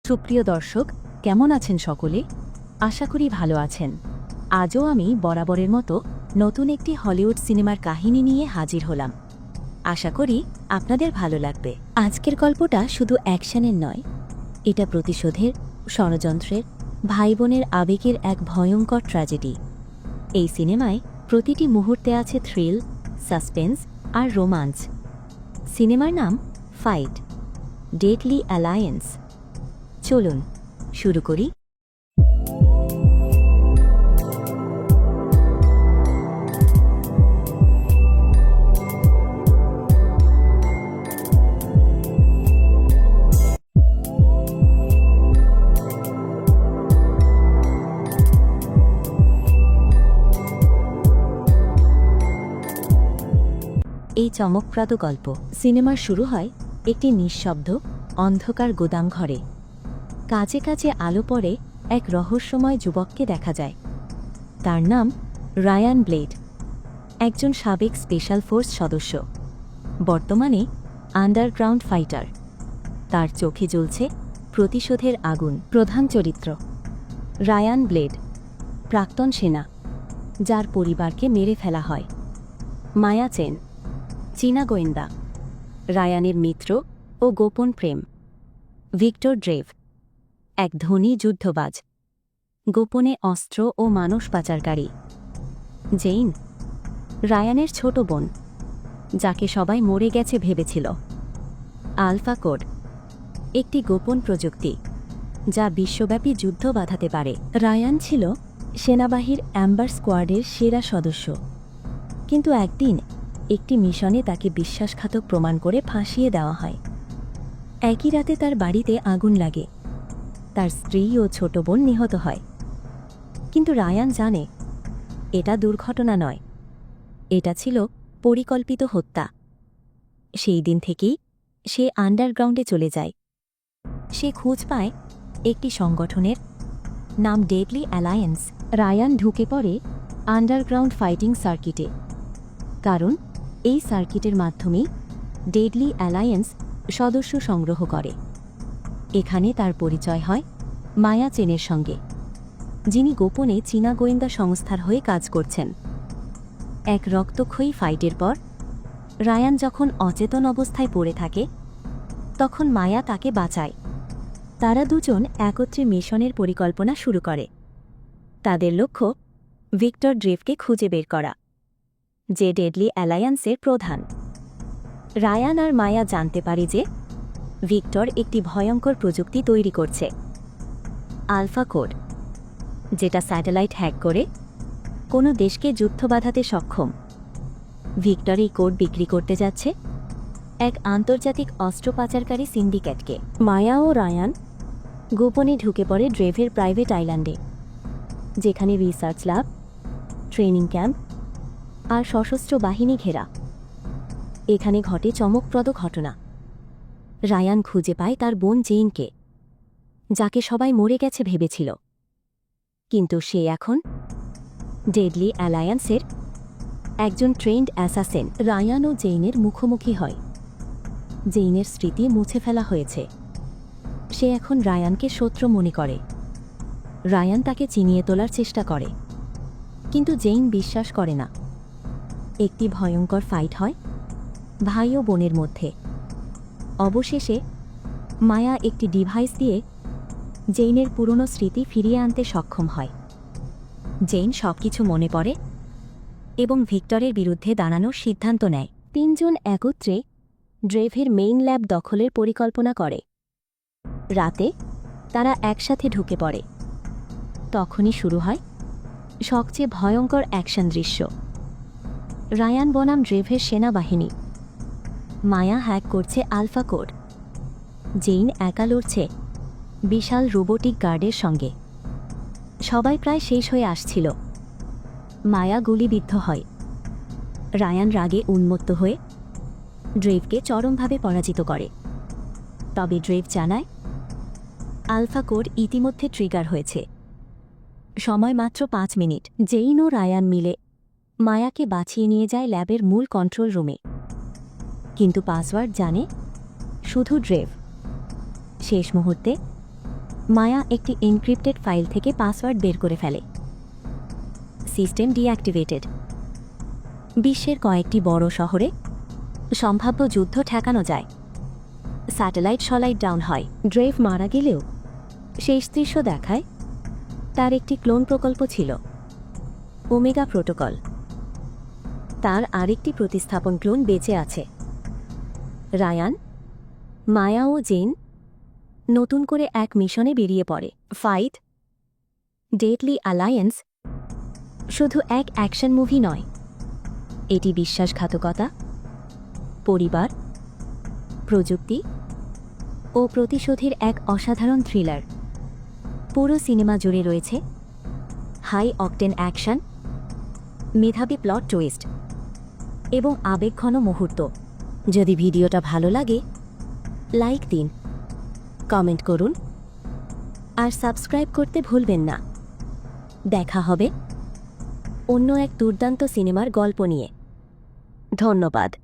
সুপ্রিয় দর্শক, কেমন আছেন সকলে? আশা করি ভালো আছেন। আজও আমি বরাবরের মতো নতুন একটি হলিউড সিনেমার কাহিনী নিয়ে হাজির হলাম। আশা করি আপনাদের ভালো লাগবে। আজকের গল্পটা শুধু অ্যাকশনের নয়, এটা প্রতিশোধের, ষড়যন্ত্রের, ভাই বোনের আবেগের এক ভয়ঙ্কর ট্র্যাজেডি। এই সিনেমায় প্রতিটি মুহূর্তে আছে থ্রিল, সাসপেন্স আর রোমাঞ্চ। সিনেমার নাম ফাইট, ডেডলি অ্যালায়েন্স। চলুন শুরু করি। এই চমকপ্রদ গল্প। সিনেমার শুরু হয় একটি নিঃশব্দ, অন্ধকার গোদাম ঘরে। কাছে কাছে আলো পড়ে এক রহস্যময় যুবককে দেখা যায়। তার নাম রায়ান ব্লেড, একজন সাবেক স্পেশাল ফোর্স সদস্য, বর্তমানে আন্ডারগ্রাউন্ড ফাইটার। তার চোখে জ্বলছে প্রতিশোধের আগুন। প্রধান চরিত্র রায়ান ব্লেড, প্রাক্তন সেনা, যার পরিবারকে মেরে ফেলা হয়। মায়া চেন, চীনা গোয়েন্দা, রায়ানের মিত্র ও গোপন প্রেম। ভিক্টর ড্রেভ, এক ধনী যুদ্ধবাজ, গোপনে অস্ত্র ও মানুষ পাচারকারী। জেইন, রায়ানের ছোট বোন, যাকে সবাই মরে গেছে ভেবেছিল। আলফা কোড, একটি গোপন প্রযুক্তি যা বিশ্বব্যাপী যুদ্ধ বাঁধাতে পারে। রায়ান ছিল সেনাবাহিনীর অ্যাম্বার স্কোয়াডের সেরা সদস্য, কিন্তু একদিন একটি মিশনে তাকে বিশ্বাসঘাতক প্রমাণ করে ফাঁসিয়ে দেওয়া হয়। একই রাতে তার বাড়িতে আগুন লাগে, তার স্ত্রী ও ছোট বোন নিহত হয়। কিন্তু রায়ান জানে এটা দুর্ঘটনা নয়, এটা ছিল পরিকল্পিত হত্যা। সেই দিন থেকেই সে আন্ডারগ্রাউন্ডে চলে যায়। সে খোঁজ পায় একটি সংগঠনের নাম ডেডলি অ্যালায়েন্স। রায়ান ঢুকে পড়ে আন্ডারগ্রাউন্ড ফাইটিং সার্কিটে, কারণ এই সার্কিটের মাধ্যমেই ডেডলি অ্যালায়েন্স সদস্য সংগ্রহ করে। এখানে তার পরিচয় হয় মায়া চেনের সঙ্গে, যিনি গোপনে চীনা গোয়েন্দা সংস্থার হয়ে কাজ করছেন। এক রক্তক্ষয়ী ফাইটের পর রায়ান যখন অচেতন অবস্থায় পড়ে থাকে, তখন মায়া তাকে বাঁচায়। তারা দুজন একত্রে মিশনের পরিকল্পনা শুরু করে। তাদের লক্ষ্য ভিক্টর ড্রেভকে খুঁজে বের করা, যে ডেডলি অ্যালায়েন্সের প্রধান। রায়ান আর মায়া জানতে পারে যে ভিক্টর একটি ভয়ঙ্কর প্রযুক্তি তৈরি করছে, আলফা কোড, যেটা স্যাটেলাইট হ্যাক করে কোনো দেশকে যুদ্ধ বাঁধাতে সক্ষম। ভিক্টর এই কোড বিক্রি করতে যাচ্ছে এক আন্তর্জাতিক অস্ত্র পাচারকারী সিন্ডিকেটকে। মায়া ও রায়ান গোপনে ঢুকে পড়ে ড্রেভের প্রাইভেট আইল্যান্ডে, যেখানে রিসার্চ ল্যাব, ট্রেনিং ক্যাম্প আর সশস্ত্র বাহিনী ঘেরা। এখানে ঘটে চমকপ্রদ ঘটনা। রায়ান খুঁজে পায় তার বোন জেইনকে, যাকে সবাই মরে গেছে ভেবেছিল। কিন্তু সে এখন ডেডলি অ্যালায়েন্সের একজন ট্রেন্ড অ্যাসাসিন। রায়ান ও জেইনের মুখোমুখি হয়। জেইনের স্মৃতি মুছে ফেলা হয়েছে। সে এখন রায়ানকে শত্রু মনে করে। রায়ান তাকে চিনিয়ে তোলার চেষ্টা করে, কিন্তু জেইন বিশ্বাস করে না। একটি ভয়ঙ্কর ফাইট হয় ভাই ও বোনের মধ্যে। অবশেষে মায়া একটি ডিভাইস দিয়ে জেইনের পুরনো স্মৃতি ফিরিয়ে আনতে সক্ষম হয়। জেইন সবকিছু মনে পড়ে এবং ভিক্টরের বিরুদ্ধে দাঁড়ানোর সিদ্ধান্ত নেয়। তিনজন একত্রে ড্রেভের মেইন ল্যাব দখলের পরিকল্পনা করে। রাতে তারা একসাথে ঢুকে পড়ে। তখনই শুরু হয় সবচেয়ে ভয়ঙ্কর অ্যাকশন দৃশ্য। রায়ান বনাম ড্রেভের সেনাবাহিনী, মায়া হ্যাক করছে আলফা কোড, জেইন একা লড়ছে বিশাল রোবোটিক গার্ডের সঙ্গে। সবাই প্রায় শেষ হয়ে আসছিল। মায়া গুলিবিদ্ধ হয়। রায়ান রাগে উন্মত্ত হয়ে ড্রেভকে চরমভাবে পরাজিত করে। তবে ড্রেভ জানায় আলফা কোড ইতিমধ্যে ট্রিগার হয়েছে। সময় মাত্র 5 মিনিট। জেইন ও রায়ান মিলে মায়াকে বাঁচিয়ে নিয়ে যায় ল্যাবের মূল কন্ট্রোল রুমে। কিন্তু পাসওয়ার্ড জানে শুধু ড্রেভ। শেষ মুহূর্তে মায়া একটি এনক্রিপ্টেড ফাইল থেকে পাসওয়ার্ড বের করে ফেলে। System deactivated. বিশ্বের কয়েকটি বড় শহরে সম্ভাব্য যুদ্ধ ঠেকানো যায়। স্যাটেলাইট সলাইট ডাউন হয়। ড্রেভ মারা গেলেও শেষ দৃশ্য দেখায় তার একটি ক্লোন প্রকল্প ছিল, ওমেগা প্রোটোকল। তার আরেকটি প্রতিস্থাপন ক্লোন বেঁচে আছে। রায়ান, মায়া ও জেন নতুন করে এক মিশনে বেরিয়ে পড়ে। ফাইট ডেডলি অ্যালায়েন্স শুধু এক অ্যাকশন মুভি নয়, এটি বিশ্বাসঘাতকতা, পরিবার, প্রযুক্তি ও প্রতিশোধের এক অসাধারণ থ্রিলার। পুরো সিনেমা জুড়ে রয়েছে হাই অকটেন অ্যাকশন, মেধাবী প্লট টুইস্ট এবং আবেগঘন মুহূর্ত। যদি ভিডিওটা ভালো লাগে লাইক দিন, কমেন্ট করুন আর সাবস্ক্রাইব করতে ভুলবেন না। দেখা হবে অন্য এক দুর্দান্ত সিনেমার গল্প নিয়ে। ধন্যবাদ।